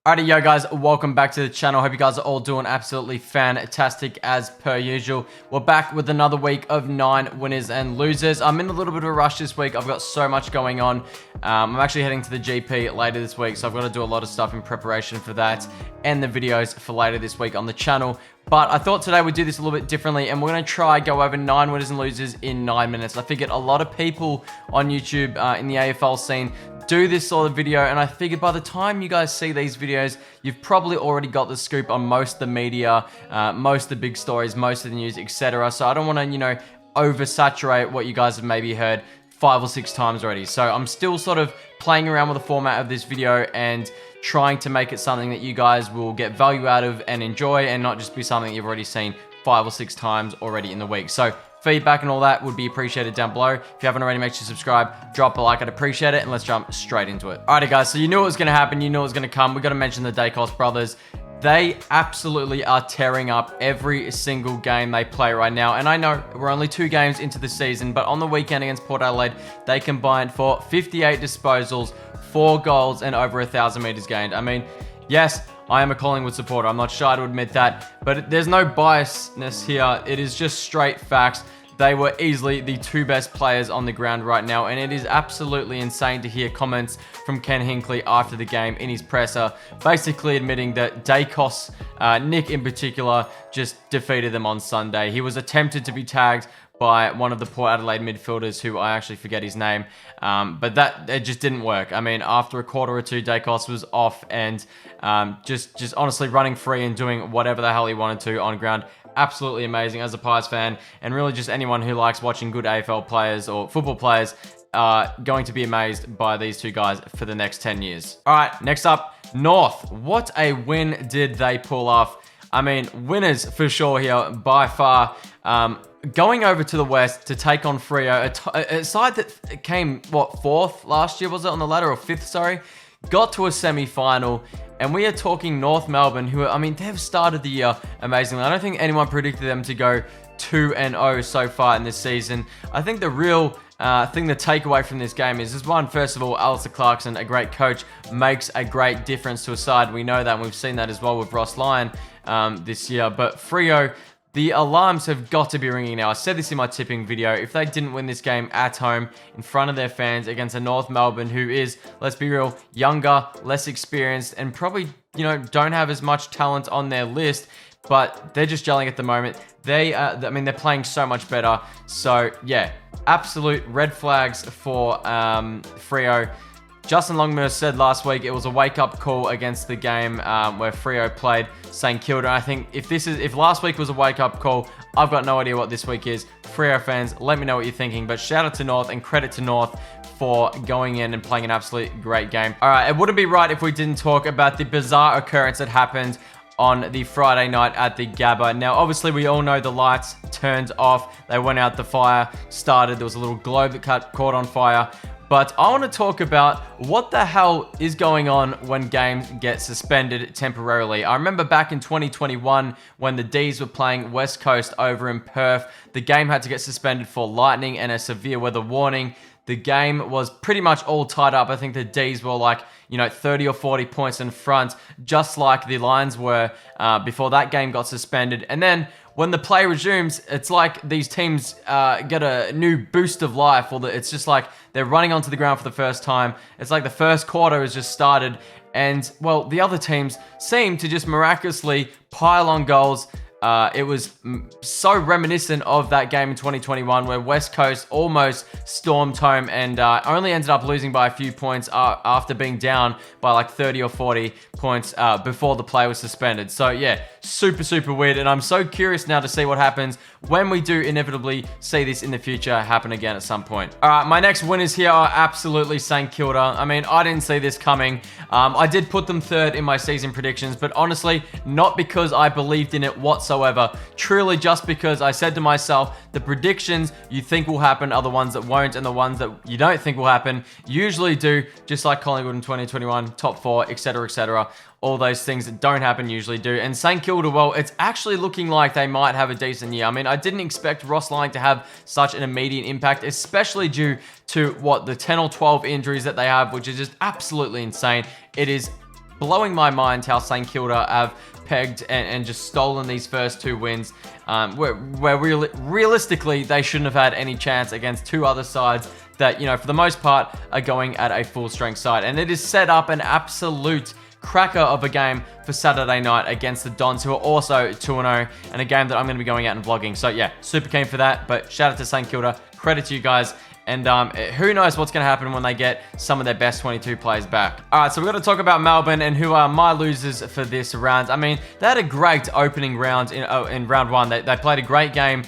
Alrighty, yo guys, welcome back to the channel. Hope you guys are all doing absolutely fantastic as per usual. We're back with another week of 9 winners and losers. I'm in a little bit of a rush this week. I've got so much going on. I'm actually heading to the GP later this week, so I've got to do a lot of stuff in preparation for that and the videos for later this week on the channel. But I thought today we'd do this a little bit differently, and we're going to try go over 9 winners and losers in 9 minutes. I figured a lot of people on YouTube in the AFL scene do this sort of video, and I figured by the time you guys see these videos, you've probably already got the scoop on most of the media, most of the big stories, most of the news, etc. So I don't want to, oversaturate what you guys have maybe heard 5 or 6 times already. So I'm still sort of playing around with the format of this video and trying to make it something that you guys will get value out of and enjoy, and not just be something you've already seen 5 or 6 times already in the week. So feedback and all that would be appreciated down below. If you haven't already, make sure you subscribe, drop a like, I'd appreciate it, and let's jump straight into it. Alrighty guys, so you knew it was going to happen, you knew it was going to come. We got to mention the Dacos brothers. They absolutely are tearing up every single game they play right now. And I know we're only 2 games into the season, but on the weekend against Port Adelaide, they combined for 58 disposals, 4 goals, and over 1,000 meters gained. I mean, yes, I am a Collingwood supporter. I'm not shy to admit that, but there's no biasness here. It is just straight facts. They were easily the 2 best players on the ground right now, and it is absolutely insane to hear comments from Ken Hinkley after the game in his presser, basically admitting that Dacos, Nick in particular, just defeated them on Sunday. He was attempted to be tagged by one of the Port Adelaide midfielders, who I actually forget his name, but it just didn't work. I mean, after a quarter or 2, Dacos was off and just honestly running free and doing whatever the hell he wanted to on ground. Absolutely amazing as a Pies fan, and really just anyone who likes watching good AFL players or football players going to be amazed by these 2 guys for the next 10 years. All right, next up, North. What a win did they pull off? I mean, winners for sure here by far. Going over to the West to take on Freo, a side that came, what, 4th last year, was it, on the ladder, or 5th, sorry? Got to a semi-final, and we are talking North Melbourne, who, I mean, they've started the year amazingly. I don't think anyone predicted them to go 2-0 so far in this season. I think the real thing to take away from this game is one, first of all, Alistair Clarkson, a great coach, makes a great difference to a side. We know that, and we've seen that as well with Ross Lyon this year. But Freo, the alarms have got to be ringing now. I said this in my tipping video. If they didn't win this game at home in front of their fans against a North Melbourne who is, let's be real, younger, less experienced, and probably, don't have as much talent on their list, but they're just gelling at the moment. They're playing so much better. So yeah, absolute red flags for Freo. Justin Longmuir said last week it was a wake-up call against the game where Freo played St Kilda. I think if last week was a wake-up call, I've got no idea what this week is. Freo fans, let me know what you're thinking. But shout out to North and credit to North for going in and playing an absolutely great game. All right, it wouldn't be right if we didn't talk about the bizarre occurrence that happened on the Friday night at the Gabba. Now, obviously, we all know the lights turned off. They went out, the fire started. There was a little globe that caught on fire. But I want to talk about what the hell is going on when games get suspended temporarily. I remember back in 2021 when the D's were playing West Coast over in Perth. The game had to get suspended for lightning and a severe weather warning. The game was pretty much all tied up. I think the D's were like, 30 or 40 points in front, just like the Lions were before that game got suspended. And then when the play resumes, it's like these teams get a new boost of life, or it's just like they're running onto the ground for the first time. It's like the first quarter has just started, and, well, the other teams seem to just miraculously pile on goals. It was so reminiscent of that game in 2021 where West Coast almost stormed home and only ended up losing by a few points after being down by like 30 or 40 points before the play was suspended. So yeah, super weird, and I'm so curious now to see what happens when we do inevitably see this in the future happen again at some point. All right, my next winners here are absolutely St Kilda. I mean, I didn't see this coming. I did put them 3rd in my season predictions, but honestly, not because I believed in it whatsoever. Truly just because I said to myself, the predictions you think will happen are the ones that won't, and the ones that you don't think will happen usually do, just like Collingwood in 2021, top 4, etc, etc. All those things that don't happen usually do. And St Kilda, well, it's actually looking like they might have a decent year. I mean, I didn't expect Ross Lyon to have such an immediate impact, especially due to, the 10 or 12 injuries that they have, which is just absolutely insane. It is blowing my mind how St Kilda have pegged and just stolen these first 2 wins, where realistically they shouldn't have had any chance against 2 other sides that, you know, for the most part are going at a full strength side. And it is set up an absolute cracker of a game for Saturday night against the Dons, who are also 2-0, and a game that I'm going to be going out and vlogging. So yeah, super keen for that. But shout out to St Kilda, credit to you guys. And who knows what's going to happen when they get some of their best 22 players back. All right, so we've got to talk about Melbourne and who are my losers for this round. I mean, they had a great opening round in round 1. They played a great game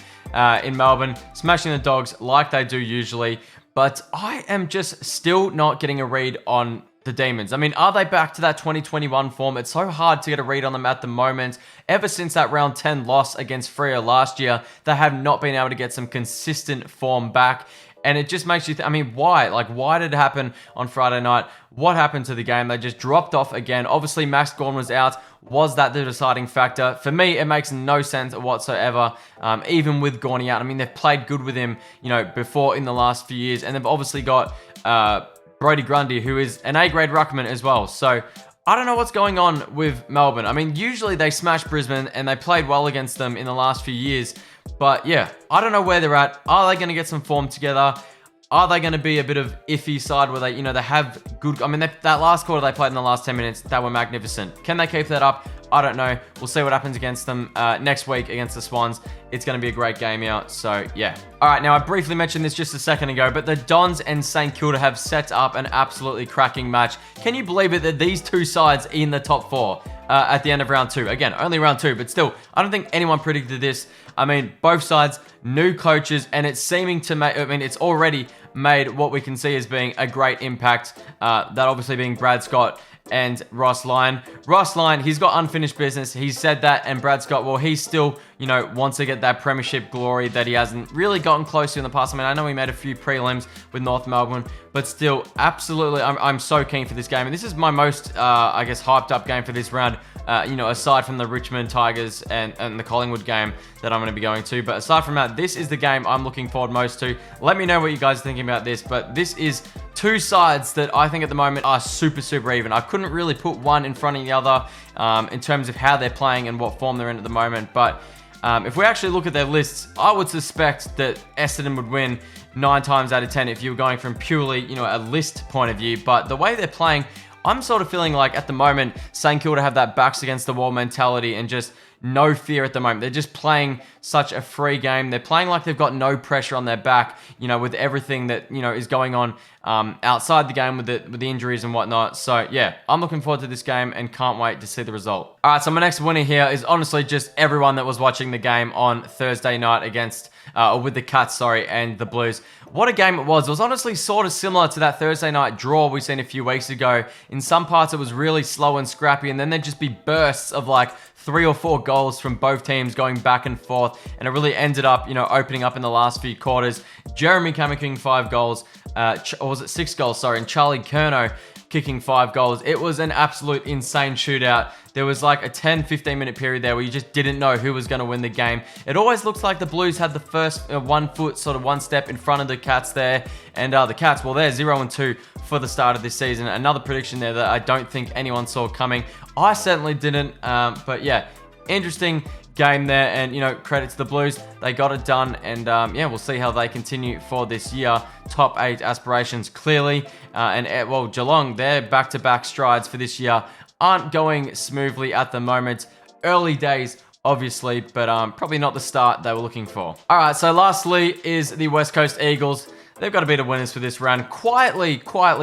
in Melbourne, smashing the Dogs like they do usually. But I am just still not getting a read on the Demons. I mean, are they back to that 2021 form? It's so hard to get a read on them at the moment. Ever since that round 10 loss against Freo last year, they have not been able to get some consistent form back. And it just makes you think, I mean, why? Like, why did it happen on Friday night? What happened to the game? They just dropped off again. Obviously, Max Gawn was out. Was that the deciding factor? For me, it makes no sense whatsoever, even with Gawney out. I mean, they've played good with him, you know, before in the last few years. And they've obviously got Brodie Grundy, who is an A-grade ruckman as well. So I don't know what's going on with Melbourne. I mean, usually they smash Brisbane and they played well against them in the last few years. But yeah, I don't know where they're at. Are they going to get some form together? Are they going to be a bit of iffy side where they, you know, they have good... I mean, that last quarter they played in the last 10 minutes, they were magnificent. Can they keep that up? I don't know. We'll see what happens against them next week against the Swans. It's going to be a great game out. So, yeah. All right, now I briefly mentioned this just a second ago, but the Dons and St Kilda have set up an absolutely cracking match. Can you believe it that these 2 sides in the top 4 at the end of round 2? Again, only round 2, but still, I don't think anyone predicted this. I mean, both sides, new coaches, and it's seeming to make... I mean, it's already made what we can see as being a great impact. That obviously being Brad Scott and Ross Lyon. Ross Lyon, he's got unfinished business. He said that, and Brad Scott, well, he still, you know, wants to get that premiership glory that he hasn't really gotten close to in the past. I mean, I know he made a few prelims with North Melbourne, but still, absolutely, I'm so keen for this game. And this is my most, I guess, hyped up game for this round. You know, aside from the Richmond Tigers and the Collingwood game that I'm going to be going to. But aside from that, this is the game I'm looking forward most to. Let me know what you guys are thinking about this. But this is 2 sides that I think at the moment are super, super even. I couldn't really put one in front of the other in terms of how they're playing and what form they're in at the moment. But if we actually look at their lists, I would suspect that Essendon would win 9 times out of 10 if you were going from purely, you know, a list point of view. But the way they're playing, I'm sort of feeling like at the moment, St Kilda have that backs against the wall mentality and just no fear at the moment. They're just playing such a free game. They're playing like they've got no pressure on their back, you know, with everything that, you know, is going on outside the game with the injuries and whatnot. So yeah, I'm looking forward to this game and can't wait to see the result. All right, so my next winner here is honestly just everyone that was watching the game on Thursday night against, or with the Cats, sorry, and the Blues. What a game it was. It was honestly sort of similar to that Thursday night draw we seen a few weeks ago. In some parts, it was really slow and scrappy, and then there'd just be bursts of like 3 or 4 goals from both teams going back and forth, and it really ended up, you know, opening up in the last few quarters. Jeremy Cameron kicking 5 goals, or was it 6 goals, sorry, and Charlie Curnow kicking 5 goals. It was an absolute insane shootout. There was like a 10-15 minute period there where you just didn't know who was going to win the game. It always looks like the Blues had the first 1 foot, sort of 1 step in front of the Cats there. And the Cats, well, they're 0-2 for the start of this season. Another prediction there that I don't think anyone saw coming. I certainly didn't. But yeah, interesting game there, and you know, credit to the Blues, they got it done, and yeah, we'll see how they continue for this year. Top 8 aspirations clearly, and well, Geelong, their back-to-back strides for this year aren't going smoothly at the moment. Early days, obviously, but probably not the start they were looking for. All right, so lastly is the West Coast Eagles. They've got to be the winners for this round. Quietly,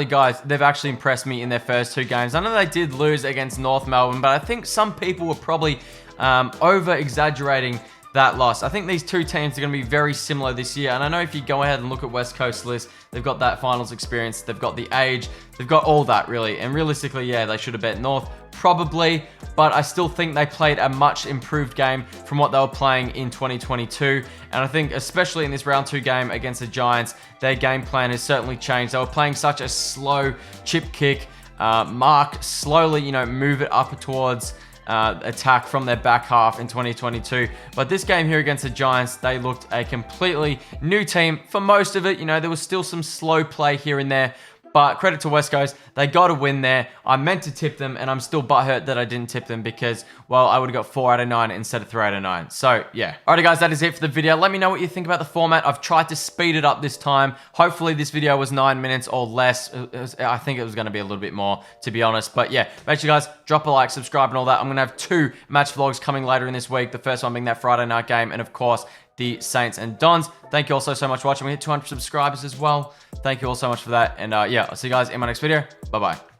guys, they've actually impressed me in their first 2 games. I know they did lose against North Melbourne, but I think some people were probably over-exaggerating that loss. I think these 2 teams are going to be very similar this year, and I know if you go ahead and look at West Coast list, they've got that finals experience, they've got the age, they've got all that really, and realistically, yeah, they should have bet North, probably, but I still think they played a much improved game from what they were playing in 2022, and I think especially in this round 2 game against the Giants, their game plan has certainly changed. They were playing such a slow chip kick, mark, slowly, you know, move it up towards attack from their back half in 2022. But this game here against the Giants, they looked a completely new team for most of it. You know, there was still some slow play here and there, But credit to West Coast, they got a win there. I meant to tip them, and I'm still butthurt that I didn't tip them because, well, I would have got 4 out of 9 instead of 3 out of 9. So, yeah. Alrighty, guys, that is it for the video. Let me know what you think about the format. I've tried to speed it up this time. Hopefully, this video was 9 minutes or less. I think it was going to be a little bit more, to be honest. But, yeah, make sure you guys drop a like, subscribe, and all that. I'm going to have 2 match vlogs coming later in this week. The first one being that Friday night game, and, of course, the Saints and Dons. Thank you all so much for watching. We hit 200 subscribers as well. Thank you all so much for that. And yeah, I'll see you guys in my next video. Bye-bye.